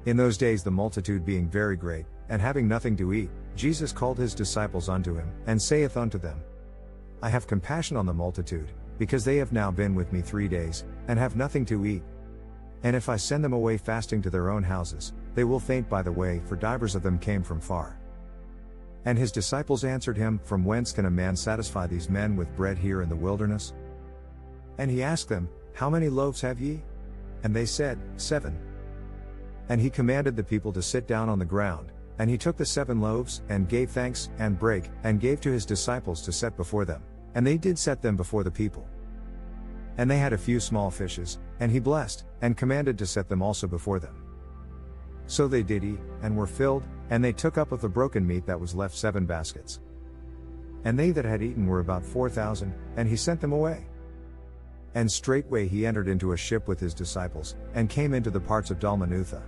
In those days the multitude being very great, and having nothing to eat, Jesus called his disciples unto him, and saith unto them, I have compassion on the multitude, because they have now been with me 3 days, and have nothing to eat. And if I send them away fasting to their own houses, they will faint by the way, for divers of them came from far. And his disciples answered him, From whence can a man satisfy these men with bread here in the wilderness? And he asked them, How many loaves have ye? And they said, 7. And he commanded the people to sit down on the ground, and he took the 7 loaves, and gave thanks, and brake, and gave to his disciples to set before them, and they did set them before the people. And they had a few small fishes, and he blessed, and commanded to set them also before them. So they did eat, and were filled, and they took up of the broken meat that was left 7 baskets. And they that had eaten were about 4,000, and he sent them away. And straightway he entered into a ship with his disciples, and came into the parts of Dalmanutha.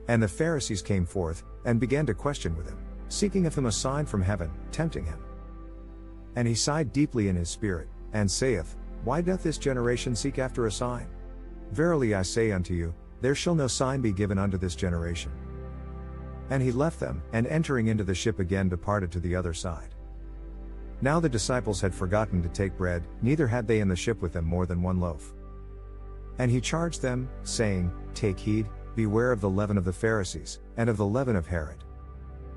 And the Pharisees came forth, and began to question with him, seeking of him a sign from heaven, tempting him. And he sighed deeply in his spirit, and saith, Why doth this generation seek after a sign? Verily I say unto you, there shall no sign be given unto this generation. And he left them, and entering into the ship again departed to the other side. Now the disciples had forgotten to take bread, neither had they in the ship with them more than 1 loaf. And he charged them, saying, Take heed, beware of the leaven of the Pharisees, and of the leaven of Herod.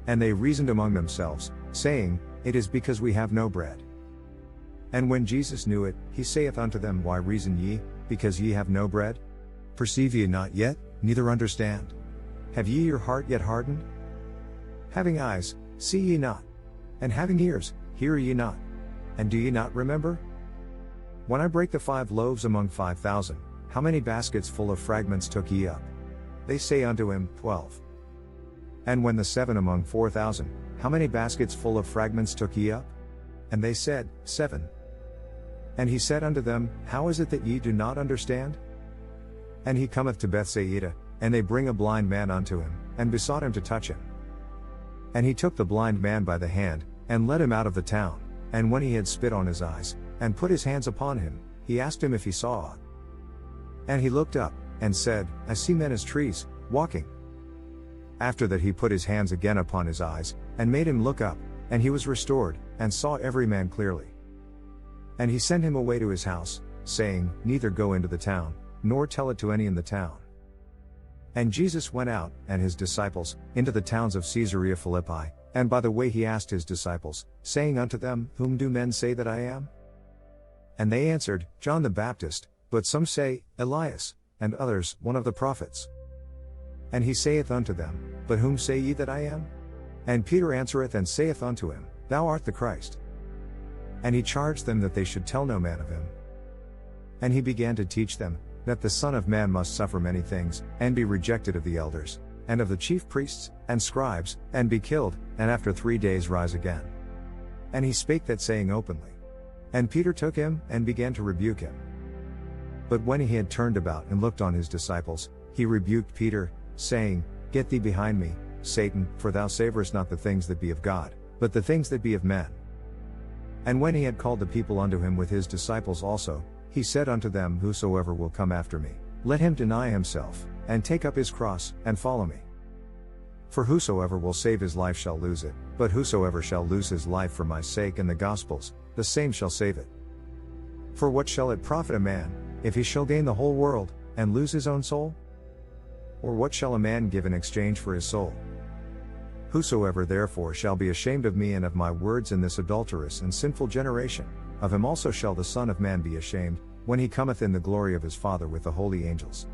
And they reasoned among themselves, saying, It is because we have no bread. And when Jesus knew it, he saith unto them, Why reason ye, because ye have no bread? Perceive ye not yet, neither understand? Have ye your heart yet hardened? Having eyes, see ye not? And having ears, hear ye not? And do ye not remember? When I brake the 5 loaves among 5,000, how many baskets full of fragments took ye up? They say unto him, 12. And when the 7 among 4,000, how many baskets full of fragments took ye up? And they said, 7. And he said unto them, How is it that ye do not understand? And he cometh to Bethsaida, and they bring a blind man unto him, and besought him to touch him. And he took the blind man by the hand, and led him out of the town, and when he had spit on his eyes, and put his hands upon him, he asked him if he saw aught. And he looked up, and said, I see men as trees, walking. After that he put his hands again upon his eyes, and made him look up, and he was restored, and saw every man clearly. And he sent him away to his house, saying, Neither go into the town, nor tell it to any in the town. And Jesus went out, and his disciples, into the towns of Caesarea Philippi, and by the way he asked his disciples, saying unto them, Whom do men say that I am? And they answered, John the Baptist, but some say, Elias, and others, one of the prophets. And he saith unto them, But whom say ye that I am? And Peter answereth and saith unto him, Thou art the Christ. And he charged them that they should tell no man of him. And he began to teach them, that the Son of Man must suffer many things, and be rejected of the elders, and of the chief priests, and scribes, and be killed, and after 3 days rise again. And he spake that saying openly. And Peter took him, and began to rebuke him. But when he had turned about and looked on his disciples, he rebuked Peter, saying, Get thee behind me, Satan, for thou savorest not the things that be of God, but the things that be of men. And when he had called the people unto him with his disciples also, he said unto them, Whosoever will come after me, let him deny himself, and take up his cross, and follow me. For whosoever will save his life shall lose it, but whosoever shall lose his life for my sake and the gospel's, the same shall save it. For what shall it profit a man, if he shall gain the whole world, and lose his own soul? Or what shall a man give in exchange for his soul? Whosoever therefore shall be ashamed of me and of my words in this adulterous and sinful generation, of him also shall the Son of Man be ashamed, when he cometh in the glory of his Father with the holy angels.